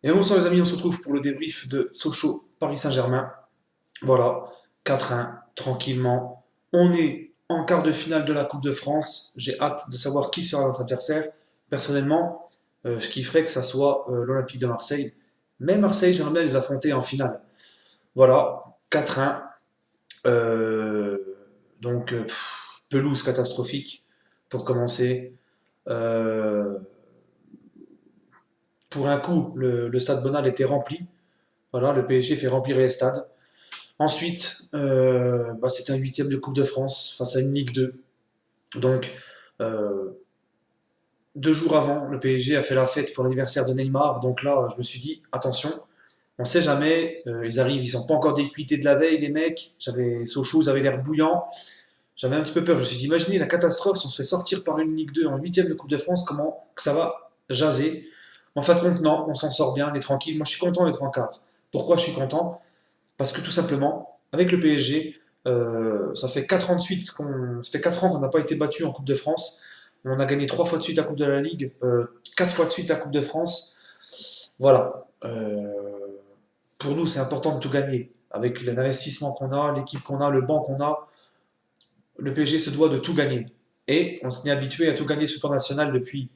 Et bonsoir les amis, on se retrouve pour le débrief de Sochaux Paris Saint-Germain. Voilà, 4-1, tranquillement. On est en quart de finale de la Coupe de France. J'ai hâte de savoir qui sera notre adversaire. Personnellement, je kifferais que ça soit l'Olympique de Marseille. Mais Marseille, j'aimerais bien les affronter en finale. Voilà, 4-1. Euh, Pelouse catastrophique pour commencer. Euh, pour un coup, le stade Bonal était rempli. Voilà, le PSG fait remplir les stades. Ensuite, c'est un huitième de Coupe de France face à une Ligue 2. Donc, euh, 2 jours avant, le PSG a fait la fête pour l'anniversaire de Neymar. Donc là, je me suis dit, attention, on ne sait jamais. Ils arrivent, ils sont pas encore décuités de la veille, les mecs. J'avais Sochaux, ils avaient l'air bouillants. J'avais un petit peu peur. Je me suis dit, imaginez la catastrophe si on se fait sortir par une Ligue 2 en huitième de Coupe de France, comment que ça va jaser. En fin de compte, non, on s'en sort bien, on est tranquille. Moi, je suis content d'être en quart. Pourquoi je suis content? Parce que tout simplement, avec le PSG, ça fait 4 ans qu'on n'a pas été battu en Coupe de France. On a gagné 3 fois de suite la Coupe de la Ligue, 4 fois de suite la Coupe de France. Voilà. Pour nous, c'est important de tout gagner. Avec l'investissement qu'on a, l'équipe qu'on a, le banc qu'on a, le PSG se doit de tout gagner. Et on s'est habitué à tout gagner sur le plan national depuis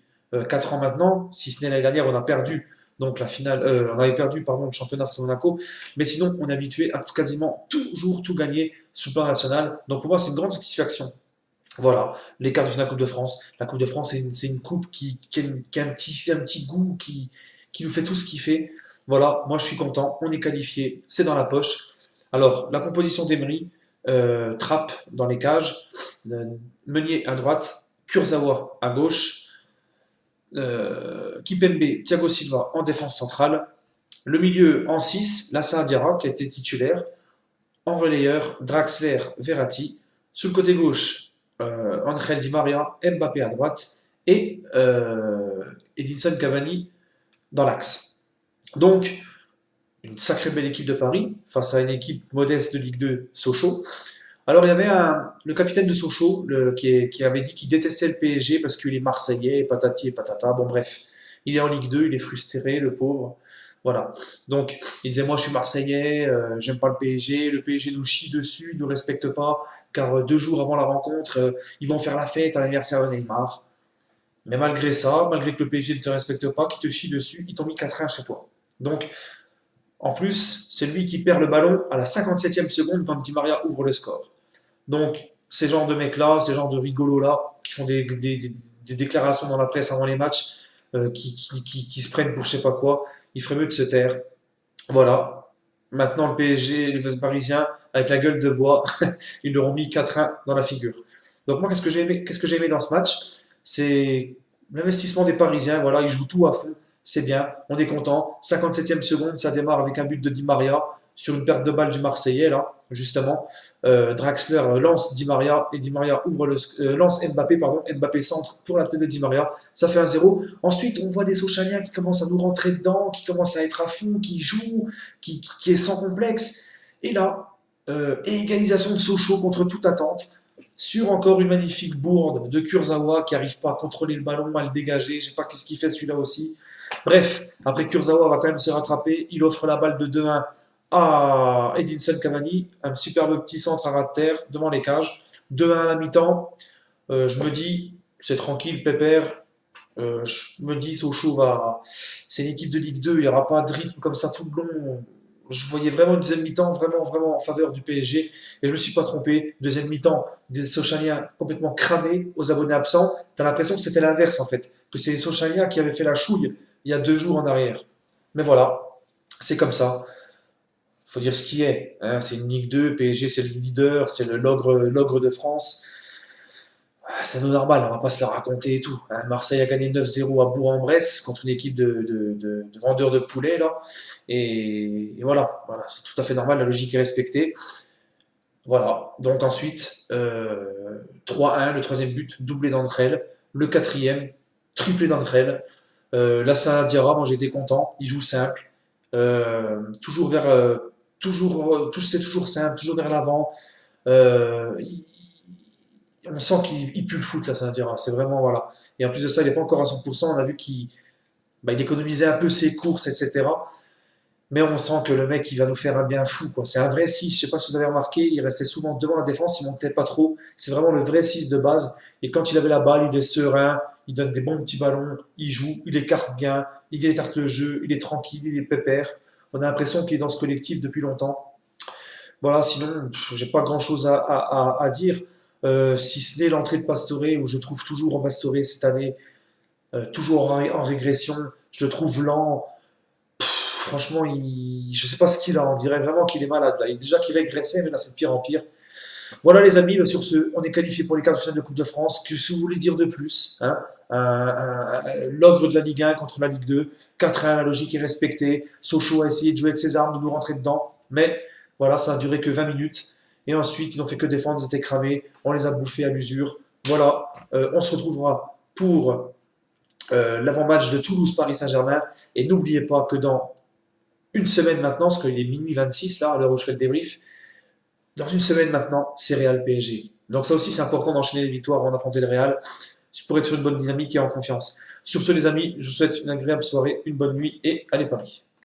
4 ans maintenant, si ce n'est l'année dernière, on a perdu. Donc la finale, on avait perdu pardon, le championnat face à Monaco, mais sinon on est habitué à quasiment toujours tout gagner sur le plan national. Donc pour moi c'est une grande satisfaction. Voilà, les quarts de finale Coupe de France. La Coupe de France c'est une coupe qui a un petit goût, qui nous fait tout ce qu'il fait. Voilà, moi je suis content, on est qualifié, c'est dans la poche. Alors la composition d'Emery, Trapp dans les cages, euh, Meunier à droite, Kurzawa à gauche, Kipembe, Thiago Silva en défense centrale. Le milieu en 6, Lassana Diarra qui a été titulaire. En relayeur, Draxler, Verratti. Sur le côté gauche, Angel Di Maria, Mbappé à droite. Et Edinson Cavani dans l'axe. Donc, une sacrée belle équipe de Paris face à une équipe modeste de Ligue 2, Sochaux. Alors, il y avait le capitaine de Sochaux qui avait dit qu'il détestait le PSG parce qu'il est marseillais, patati et patata. Bon, bref, il est en Ligue 2, il est frustré, le pauvre. Voilà. Donc, il disait moi, je suis marseillais, j'aime pas le PSG nous chie dessus, il nous respecte pas, car 2 jours avant la rencontre, ils vont faire la fête à l'anniversaire de Neymar. Mais malgré ça, malgré que le PSG ne te respecte pas, qu'il te chie dessus, ils t'ont mis 4-1 chez toi. Donc, en plus, c'est lui qui perd le ballon à la 57e seconde quand Di Maria ouvre le score. Donc, ces genres de mecs-là, ces genres de rigolos-là, qui font des déclarations dans la presse avant les matchs, qui se prennent pour je sais pas quoi, il ferait mieux de se taire. Voilà. Maintenant, le PSG, les Parisiens, avec la gueule de bois, ils leur ont mis 4-1 dans la figure. Donc moi, qu'est-ce que j'ai aimé dans ce match? C'est l'investissement des Parisiens. Voilà, ils jouent tout à fond. C'est bien. On est content. 57e seconde, ça démarre avec un but de Di Maria sur une perte de balle du Marseillais, là, justement. Draxler lance Di Maria et Di Maria lance Mbappé, pardon. Mbappé centre pour la tête de Di Maria. Ça fait 1-0. Ensuite, on voit des Sochaliens qui commencent à nous rentrer dedans, qui commencent à être à fond, qui jouent, qui est sans complexe. Et là, égalisation de Sochaux contre toute attente, sur encore une magnifique bourde de Kurzawa qui n'arrive pas à contrôler le ballon, à le dégager. Je ne sais pas qu'est-ce qu'il fait celui-là aussi. Bref, après Kurzawa va quand même se rattraper. Il offre la balle de 2-1 à Edinson Cavani. Un superbe petit centre à ras de terre devant les cages. 2-1 à la mi-temps. Je me dis, c'est tranquille, pépère. Je me dis, Sochaux va. C'est une équipe de Ligue 2, il n'y aura pas de rythme comme ça tout le long. Je voyais vraiment une deuxième mi-temps vraiment, vraiment en faveur du PSG et je ne me suis pas trompé. Deuxième mi-temps, des Sochaliens complètement cramés aux abonnés absents. T'as l'impression que c'était l'inverse en fait, que c'est les Sochaliens qui avaient fait la chouille il y a 2 jours en arrière. Mais voilà, c'est comme ça. Faut dire ce qui est. Hein. C'est une Ligue 2, PSG c'est le leader, c'est l'ogre de France. C'est normal, on va pas se la raconter et tout. Hein. Marseille a gagné 9-0 à Bourg-en-Bresse contre une équipe de vendeurs de poulets là. Et voilà, c'est tout à fait normal, la logique est respectée. Voilà, donc ensuite, 3-1, le troisième but, doublé d'entre elles. Le quatrième, triplé d'entre elles. Lassana Diarra, moi j'étais content, il joue simple. Toujours vers. C'est toujours simple, toujours vers l'avant. On sent qu'il pue le foot, là, ça veut dire. C'est vraiment, voilà. Et en plus de ça, il n'est pas encore à 100%. On a vu qu'il il économisait un peu ses courses, etc. Mais on sent que le mec, il va nous faire un bien fou, quoi. C'est un vrai 6. Je sais pas si vous avez remarqué, il restait souvent devant la défense, il montait pas trop. C'est vraiment le vrai 6 de base. Et quand il avait la balle, il est serein, il donne des bons petits ballons, il joue, il écarte bien, il écarte le jeu, il est tranquille, il est pépère. On a l'impression qu'il est dans ce collectif depuis longtemps. Voilà, sinon, j'ai pas grand chose à dire. Si ce n'est l'entrée de Pastore, où je trouve toujours en Pastore cette année, toujours en régression. Je le trouve lent. Franchement, je sais pas ce qu'il a. On dirait vraiment qu'il est malade là. Déjà qu'il régressait, mais là c'est de pire en pire. Voilà les amis, sur ce, on est qualifié pour les quarts de finale de Coupe de France. Que si vous voulez dire de plus, hein, l'ogre de la Ligue 1 contre la Ligue 2, 4-1, la logique est respectée. Sochaux a essayé de jouer avec ses armes, de nous rentrer dedans, mais voilà, ça a duré que 20 minutes. Et ensuite, ils n'ont fait que défendre, ils étaient cramés, on les a bouffés à l'usure. Voilà, on se retrouvera pour l'avant-match de Toulouse-Paris Saint-Germain. Et n'oubliez pas que dans une semaine maintenant, parce qu'il est minuit 26 là, à l'heure où je fais le débrief, dans une semaine maintenant, c'est Real PSG. Donc ça aussi, c'est important d'enchaîner les victoires avant d'affronter le Real. Pour être sur une bonne dynamique et en confiance. Sur ce, les amis, je vous souhaite une agréable soirée, une bonne nuit et allez Paris.